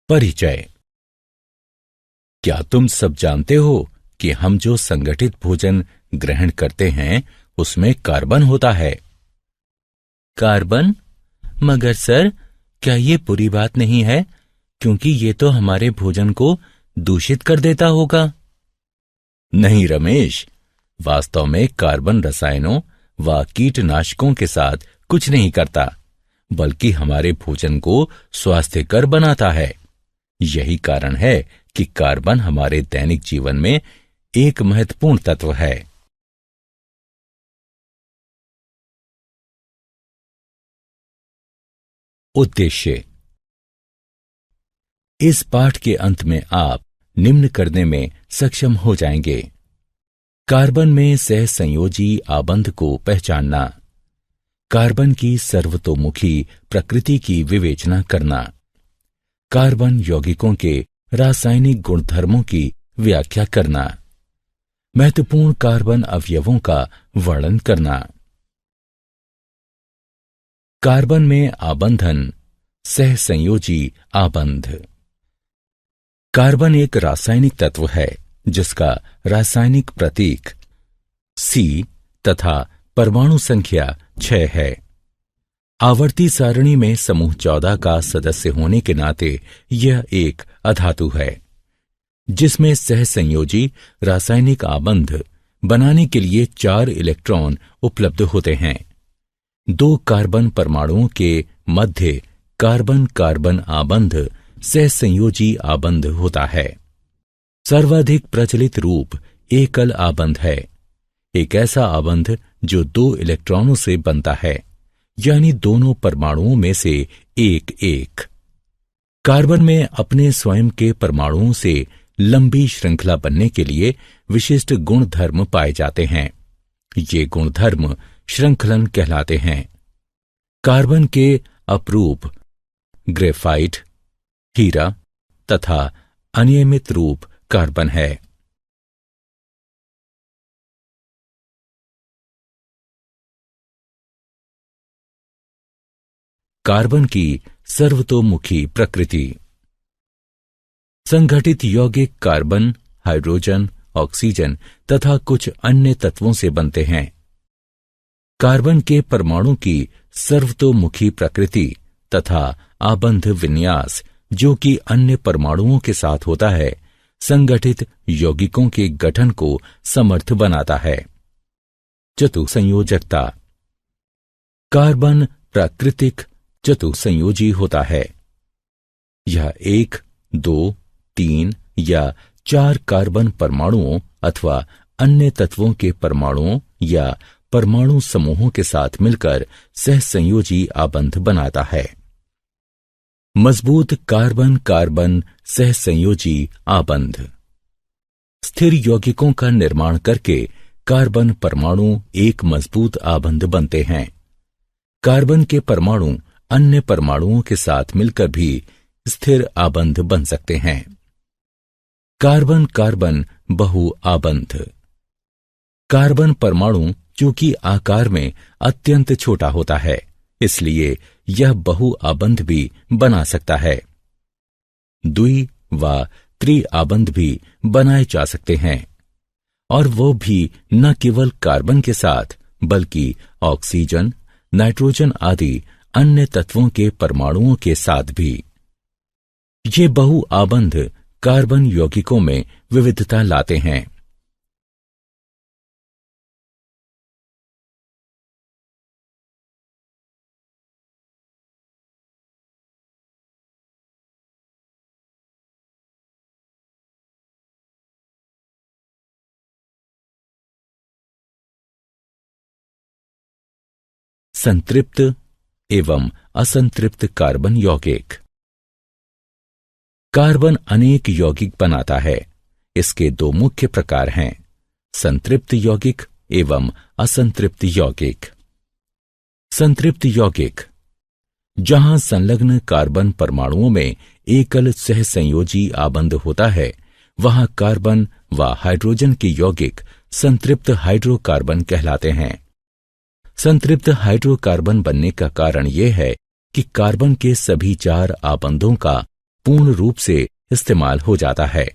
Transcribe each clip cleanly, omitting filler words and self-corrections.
परिचय। क्या तुम सब जानते हो कि हम जो संगठित भोजन ग्रहण करते हैं उसमें कार्बन होता है? कार्बन? मगर सर, क्या ये बुरी बात नहीं है, क्योंकि ये तो हमारे भोजन को दूषित कर देता होगा। नहीं रमेश, वास्तव में कार्बन रसायनों व कीटनाशकों के साथ कुछ नहीं करता, बल्कि हमारे भोजन को स्वास्थ्यकर बनाता है। यही कारण है कि कार्बन हमारे दैनिक जीवन में एक महत्वपूर्ण तत्व है। उद्देश्य। इस पाठ के अंत में आप निम्न करने में सक्षम हो जाएंगे: कार्बन में सहसंयोजी आबंध को पहचानना, कार्बन की सर्वतोमुखी प्रकृति की विवेचना करना, कार्बन यौगिकों के रासायनिक गुणधर्मों की व्याख्या करना, महत्वपूर्ण कार्बन अवयवों का वर्णन करना। कार्बन में आबंधन, सहसंयोजी आबंध। कार्बन एक रासायनिक तत्व है जिसका रासायनिक प्रतीक C तथा परमाणु संख्या 6 है। आवर्ती सारणी में समूह 14 का सदस्य होने के नाते यह एक अधातु है, जिसमें सहसंयोजी रासायनिक आबंध बनाने के लिए 4 इलेक्ट्रॉन उपलब्ध होते हैं। 2 कार्बन परमाणुओं के मध्य कार्बन कार्बन आबंध सहसंयोजी आबंध होता है। सर्वाधिक प्रचलित रूप एकल आबंध है, एक ऐसा आबंध जो 2 इलेक्ट्रॉनों से बनता है, यानी दोनों परमाणुओं में से एक एक। कार्बन में अपने स्वयं के परमाणुओं से लंबी श्रृंखला बनने के लिए विशिष्ट गुणधर्म पाए जाते हैं। ये गुणधर्म श्रृंखलन कहलाते हैं। कार्बन के अपरूप ग्रेफाइट, हीरा तथा अनियमित रूप कार्बन है। कार्बन की सर्वतोमुखी प्रकृति। संगठित यौगिक कार्बन, हाइड्रोजन, ऑक्सीजन तथा कुछ अन्य तत्वों से बनते हैं। कार्बन के परमाणु की सर्वतोमुखी प्रकृति तथा आबंध विन्यास, जो कि अन्य परमाणुओं के साथ होता है, संगठित यौगिकों के गठन को समर्थ बनाता है। चतुसंयोजकता। कार्बन प्राकृतिक चतुसंयोजी होता है। यह 1, 2, 3 या 4 कार्बन परमाणुओं अथवा अन्य तत्वों के परमाणुओं या परमाणु समूहों के साथ मिलकर सहसंयोजी आबंध बनाता है। मजबूत कार्बन कार्बन सहसंयोजी आबंध। स्थिर यौगिकों का निर्माण करके कार्बन परमाणु एक मजबूत आबंध बनते हैं। कार्बन के परमाणु अन्य परमाणुओं के साथ मिलकर भी स्थिर आबंध बन सकते हैं। कार्बन कार्बन बहु आबंध। कार्बन परमाणु चूंकि आकार में अत्यंत छोटा होता है, इसलिए यह बहु आबंध भी बना सकता है। द्वि व त्रि आबंध भी बनाए जा सकते हैं, और वो भी न केवल कार्बन के साथ बल्कि ऑक्सीजन, नाइट्रोजन आदि अन्य तत्वों के परमाणुओं के साथ भी। ये बहु आबंध कार्बन यौगिकों में विविधता लाते हैं। संतृप्त एवं असंतृप्त कार्बन यौगिक। कार्बन अनेक यौगिक बनाता है। इसके 2 मुख्य प्रकार हैं: संतृप्त यौगिक एवं असंतृप्त यौगिक। संतृप्त यौगिक, जहां संलग्न कार्बन परमाणुओं में एकल सहसंयोजी आबंध होता है, वहां कार्बन व हाइड्रोजन के यौगिक संतृप्त हाइड्रोकार्बन कहलाते हैं। संतृप्त हाइड्रोकार्बन बनने का कारण यह है कि कार्बन के सभी 4 आबंधों का पूर्ण रूप से इस्तेमाल हो जाता है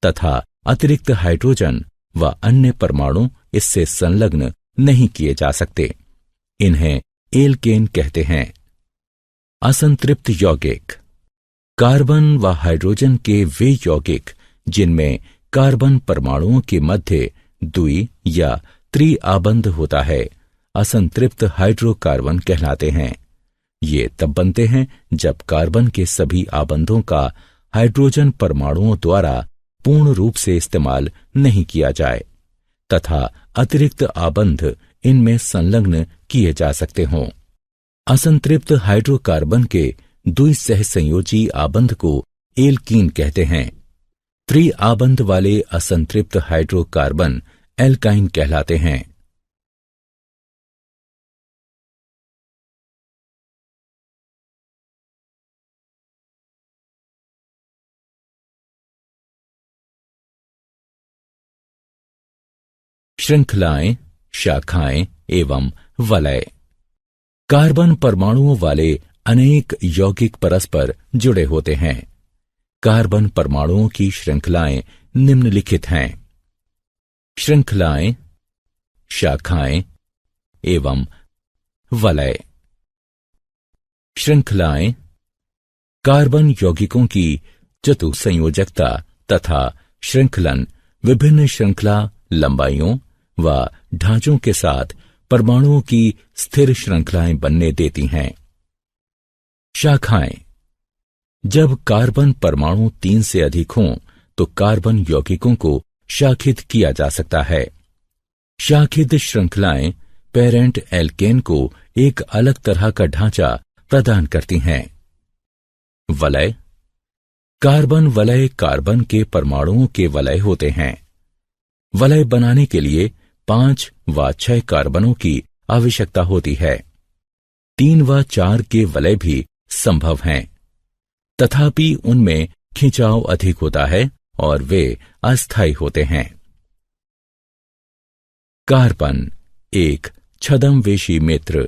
तथा अतिरिक्त हाइड्रोजन व अन्य परमाणु इससे संलग्न नहीं किए जा सकते। इन्हें एल्केन कहते हैं। असंतृप्त यौगिक कार्बन व हाइड्रोजन के वे यौगिक जिनमें कार्बन परमाणुओं के मध्य द्वि या त्रि आबंध होता है, असंतृप्त हाइड्रोकार्बन कहलाते हैं। ये तब बनते हैं जब कार्बन के सभी आबंधों का हाइड्रोजन परमाणुओं द्वारा पूर्ण रूप से इस्तेमाल नहीं किया जाए तथा अतिरिक्त आबंध इनमें संलग्न किए जा सकते हों। असंतृप्त हाइड्रोकार्बन के द्विसहसंयोजी आबंध को एल्कीन कहते हैं। त्रि आबंध वाले असंतृप्त हाइड्रोकार्बन एल्काइन कहलाते हैं। श्रृंखलाएं, शाखाएं एवं वलय। कार्बन परमाणुओं वाले अनेक यौगिक परस्पर जुड़े होते हैं। कार्बन परमाणुओं की श्रृंखलाएं निम्नलिखित हैं। श्रृंखलाएं, शाखाएं एवं वलय। श्रृंखलाएं कार्बन यौगिकों की चतुसंयोजकता तथा श्रृंखलन विभिन्न श्रृंखला लंबाइयों व ढांचों के साथ परमाणुओं की स्थिर श्रृंखलाएं बनने देती हैं। शाखाएं जब कार्बन परमाणु 3 से अधिक हों तो कार्बन यौगिकों को शाखित किया जा सकता है। शाखित श्रृंखलाएं पेरेंट एल्केन को एक अलग तरह का ढांचा प्रदान करती हैं। वलय कार्बन वलय कार्बन के परमाणुओं के वलय होते हैं। वलय बनाने के लिए 5 व 6 कार्बनों की आवश्यकता होती है। 3 व 4 के वलय भी संभव हैं, तथापि उनमें खिंचाव अधिक होता है और वे अस्थायी होते हैं। कार्बन एक छद्मवेशी मित्र।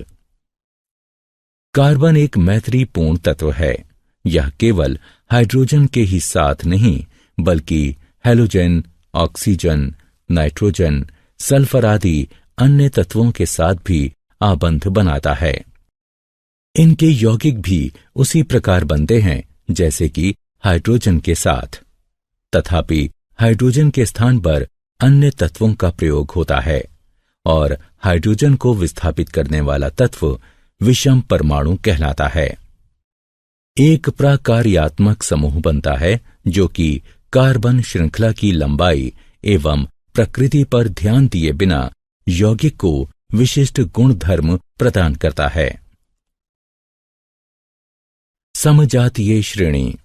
कार्बन एक मैत्रीपूर्ण तत्व है। यह केवल हाइड्रोजन के ही साथ नहीं बल्कि हैलोजन, ऑक्सीजन, नाइट्रोजन, सल्फर आदि अन्य तत्वों के साथ भी आबंध बनाता है। इनके यौगिक भी उसी प्रकार बनते हैं जैसे कि हाइड्रोजन के साथ, तथापि हाइड्रोजन के स्थान पर अन्य तत्वों का प्रयोग होता है और हाइड्रोजन को विस्थापित करने वाला तत्व विषम परमाणु कहलाता है। एक प्राकार्यात्मक समूह बनता है जो कि कार्बन श्रृंखला की लंबाई एवं प्रकृति पर ध्यान दिए बिना यौगिक को विशिष्ट गुणधर्म प्रदान करता है। समजातीय श्रेणी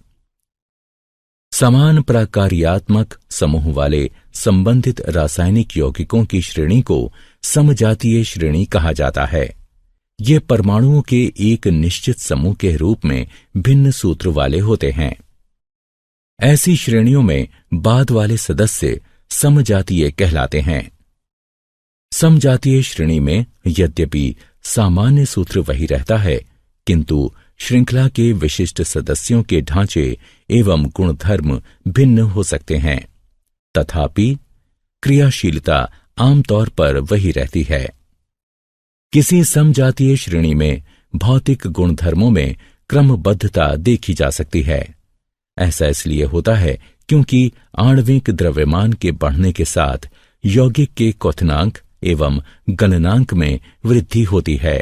समान प्राकार्यात्मक समूह वाले संबंधित रासायनिक यौगिकों की श्रेणी को समजातीय श्रेणी कहा जाता है। ये परमाणुओं के एक निश्चित समूह के रूप में भिन्न सूत्र वाले होते हैं। ऐसी श्रेणियों में बाद वाले सदस्य समजातीय कहलाते हैं। समजातीय श्रेणी में यद्यपि सामान्य सूत्र वही रहता है, किंतु श्रृंखला के विशिष्ट सदस्यों के ढांचे एवं गुणधर्म भिन्न हो सकते हैं, तथापि क्रियाशीलता आमतौर पर वही रहती है। किसी समजातीय श्रेणी में भौतिक गुणधर्मों में क्रमबद्धता देखी जा सकती है। ऐसा इसलिए होता है क्योंकि आणविक द्रव्यमान के बढ़ने के साथ यौगिक के क्वथनांक एवं गलनांक में वृद्धि होती है।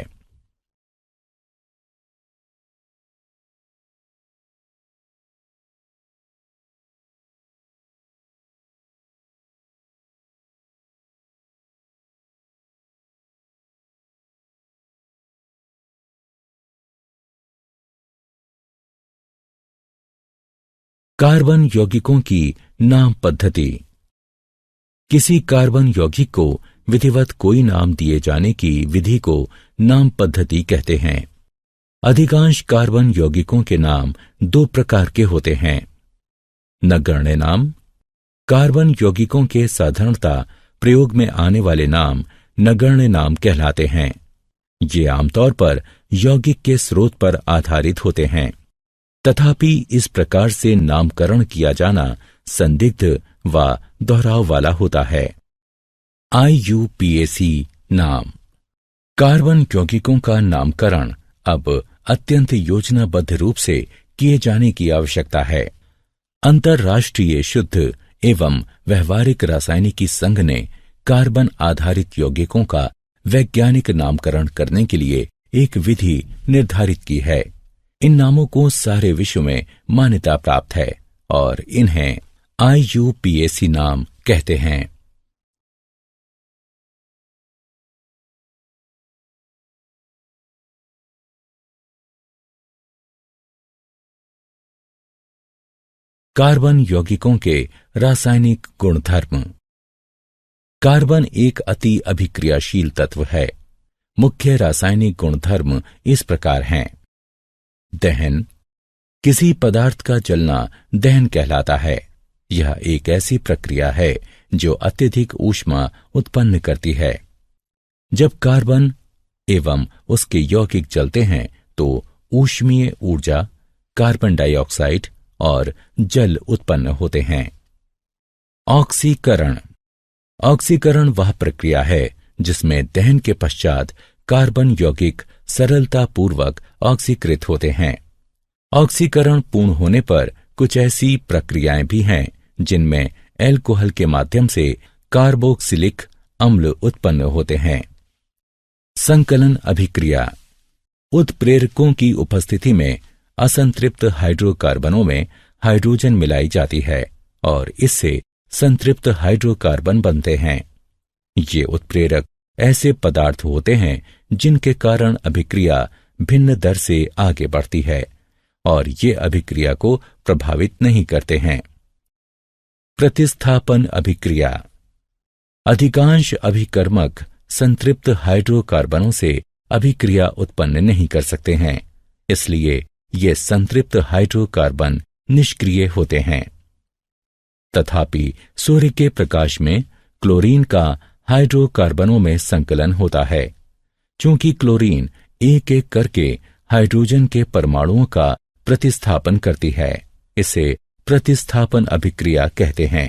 कार्बन यौगिकों की नाम पद्धति। किसी कार्बन यौगिक को विधिवत कोई नाम दिए जाने की विधि को नाम पद्धति कहते हैं। अधिकांश कार्बन यौगिकों के नाम 2 प्रकार के होते हैं। नगण्य नाम। कार्बन यौगिकों के साधारणता प्रयोग में आने वाले नाम नगण्य नाम कहलाते हैं। ये आमतौर पर यौगिक के स्रोत पर आधारित होते हैं। तथापि इस प्रकार से नामकरण किया जाना संदिग्ध व दोहराव वाला होता है। IUPAC नाम। कार्बन यौगिकों का नामकरण अब अत्यंत योजनाबद्ध रूप से किए जाने की आवश्यकता है। अंतर्राष्ट्रीय शुद्ध एवं व्यवहारिक रासायनिकी संघ ने कार्बन आधारित यौगिकों का वैज्ञानिक नामकरण करने के लिए एक विधि निर्धारित की है। इन नामों को सारे विश्व में मान्यता प्राप्त है और इन्हें IUPAC नाम कहते हैं। कार्बन यौगिकों के रासायनिक गुणधर्म। कार्बन एक अति अभिक्रियाशील तत्व है। मुख्य रासायनिक गुणधर्म इस प्रकार हैं। दहन। किसी पदार्थ का जलना दहन कहलाता है। यह एक ऐसी प्रक्रिया है जो अत्यधिक ऊष्मा उत्पन्न करती है। जब कार्बन एवं उसके यौगिक जलते हैं तो ऊष्मीय ऊर्जा, कार्बन डाइऑक्साइड और जल उत्पन्न होते हैं। ऑक्सीकरण। ऑक्सीकरण वह प्रक्रिया है जिसमें दहन के पश्चात कार्बन यौगिक सरलतापूर्वक ऑक्सीकृत होते हैं। ऑक्सीकरण पूर्ण होने पर कुछ ऐसी प्रक्रियाएं भी हैं जिनमें एल्कोहल के माध्यम से कार्बोक्सिलिक अम्ल उत्पन्न होते हैं। संकलन अभिक्रिया। उत्प्रेरकों की उपस्थिति में असंतृप्त हाइड्रोकार्बनों में हाइड्रोजन मिलाई जाती है और इससे संतृप्त हाइड्रोकार्बन बनते हैं। ये उत्प्रेरक ऐसे पदार्थ होते हैं जिनके कारण अभिक्रिया भिन्न दर से आगे बढ़ती है और ये अभिक्रिया को प्रभावित नहीं करते हैं। प्रतिस्थापन अभिक्रिया। अधिकांश अभिकर्मक संतृप्त हाइड्रोकार्बनों से अभिक्रिया उत्पन्न नहीं कर सकते हैं, इसलिए ये संतृप्त हाइड्रोकार्बन निष्क्रिय होते हैं। तथापि सूर्य के प्रकाश में क्लोरीन का हाइड्रोकार्बनों में संकलन होता है। चूंकि क्लोरीन एक एक करके हाइड्रोजन के परमाणुओं का प्रतिस्थापन करती है, इसे प्रतिस्थापन अभिक्रिया कहते हैं।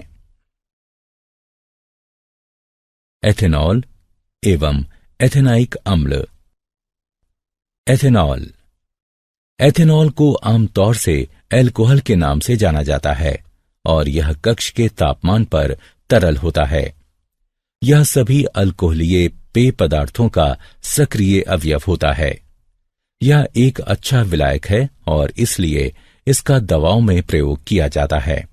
एथेनॉल एवं एथेनाइक अम्ल। एथेनॉल। एथेनॉल को आमतौर से एल्कोहल के नाम से जाना जाता है और यह कक्ष के तापमान पर तरल होता है। यह सभी अल्कोहलीय पेय पदार्थों का सक्रिय अवयव होता है। यह एक अच्छा विलायक है और इसलिए इसका दवाओं में प्रयोग किया जाता है।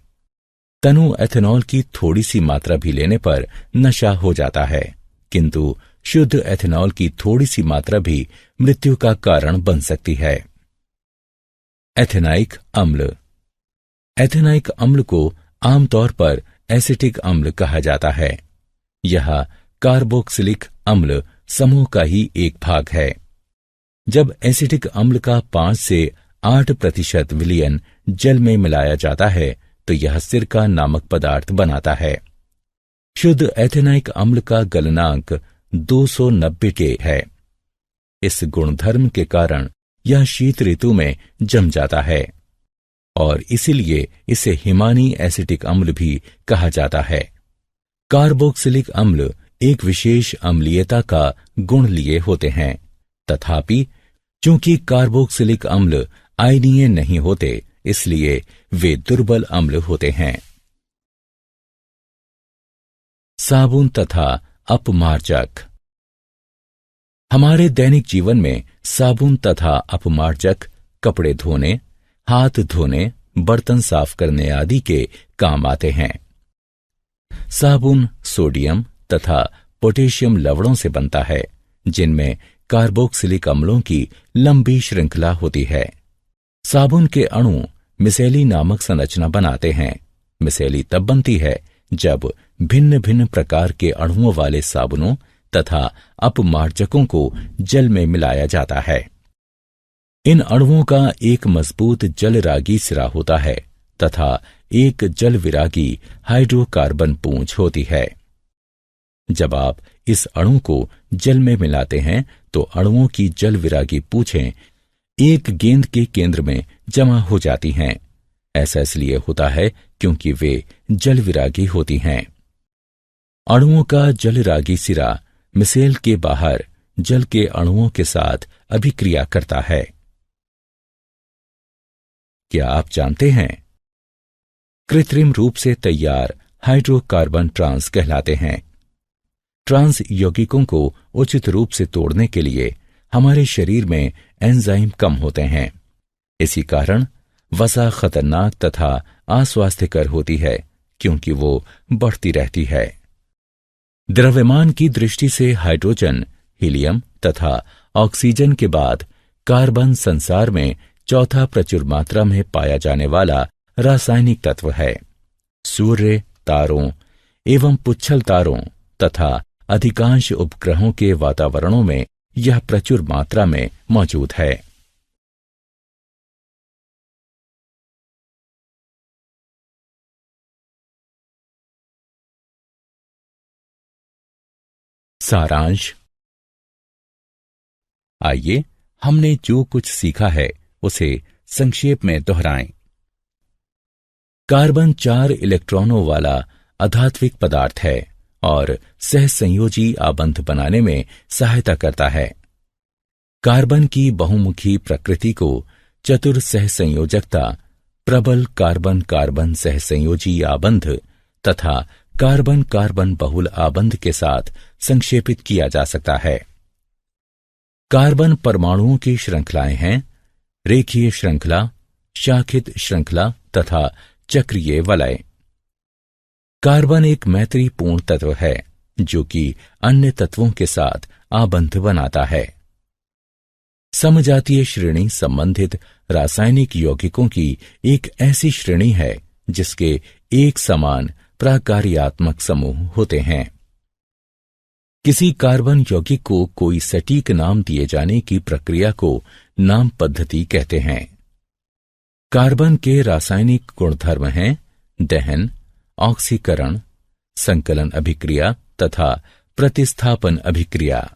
तनु एथेनॉल की थोड़ी सी मात्रा भी लेने पर नशा हो जाता है, किंतु शुद्ध एथेनॉल की थोड़ी सी मात्रा भी मृत्यु का कारण बन सकती है। एथेनाइक अम्ल। एथेनाइक अम्ल को आमतौर पर एसिटिक अम्ल कहा जाता है। यह कार्बोक्सिलिक अम्ल समूह का ही एक भाग है। जब एसिटिक अम्ल का 5 से 8% विलयन जल में मिलाया जाता है तो यह सिरका नामक पदार्थ बनाता है। शुद्ध एथेनाइक अम्ल का गलनांक 290 के है। इस गुणधर्म के कारण यह शीत ऋतु में जम जाता है और इसीलिए इसे हिमानी एसिटिक अम्ल भी कहा जाता है। कार्बोक्सिलिक अम्ल एक विशेष अम्लीयता का गुण लिए होते हैं, तथापि चूंकि कार्बोक्सिलिक अम्ल आयनीय नहीं होते, इसलिए वे दुर्बल अम्ल होते हैं। साबुन तथा अपमार्जक। हमारे दैनिक जीवन में साबुन तथा अपमार्जक कपड़े धोने, हाथ धोने, बर्तन साफ करने आदि के काम आते हैं। साबुन सोडियम तथा पोटेशियम लवणों से बनता है, जिनमें कार्बोक्सिलिक अम्लों की लंबी श्रृंखला होती है। साबुन के अणु मिसेली नामक संरचना बनाते हैं। मिसेली तब बनती है जब भिन्न भिन्न प्रकार के अणुओं वाले साबुनों तथा अपमार्जकों को जल में मिलाया जाता है। इन अणुओं का एक मजबूत जलरागी सिरा होता है तथा एक जल विरागी हाइड्रोकार्बन पूंछ होती है। जब आप इस अणु को जल में मिलाते हैं तो अणुओं की जल विरागी पूंछें एक गेंद के केंद्र में जमा हो जाती हैं। ऐसा इसलिए होता है क्योंकि वे जलविरागी होती हैं। अणुओं का जलरागी सिरा मिसेल के बाहर जल के अणुओं के साथ अभिक्रिया करता है। क्या आप जानते हैं, कृत्रिम रूप से तैयार हाइड्रोकार्बन ट्रांस कहलाते हैं। ट्रांस यौगिकों को उचित रूप से तोड़ने के लिए हमारे शरीर में एंजाइम कम होते हैं। इसी कारण वसा खतरनाक तथा अस्वास्थ्यकर होती है क्योंकि वो बढ़ती रहती है। द्रव्यमान की दृष्टि से हाइड्रोजन, हीलियम तथा ऑक्सीजन के बाद कार्बन संसार में चौथा प्रचुर मात्रा में पाया जाने वाला रासायनिक तत्व है। सूर्य, तारों एवं पुच्छल तारों तथा अधिकांश उपग्रहों के वातावरणों में यह प्रचुर मात्रा में मौजूद है। सारांश। आइए हमने जो कुछ सीखा है उसे संक्षेप में दोहराएं। कार्बन 4 इलेक्ट्रॉनों वाला अधात्विक पदार्थ है और सहसंयोजी आबंध बनाने में सहायता करता है। कार्बन की बहुमुखी प्रकृति को चतुर सहसंयोजकता, प्रबल कार्बन कार्बन सहसंयोजी आबंध तथा कार्बन कार्बन बहुल आबंध के साथ संक्षेपित किया जा सकता है। कार्बन परमाणुओं की श्रृंखलाएं हैं रेखीय श्रृंखला, शाखित श्रृंखला तथा चक्रीय वलय। कार्बन एक मैत्रीपूर्ण तत्व है जो कि अन्य तत्वों के साथ आबंध बनाता है। समजातीय श्रेणी संबंधित रासायनिक यौगिकों की एक ऐसी श्रेणी है जिसके एक समान प्राकार्यात्मक समूह होते हैं। किसी कार्बन यौगिक को कोई सटीक नाम दिए जाने की प्रक्रिया को नाम पद्धति कहते हैं। कार्बन के रासायनिक गुणधर्म हैं दहन, ऑक्सीकरण, संकलन अभिक्रिया तथा प्रतिस्थापन अभिक्रिया।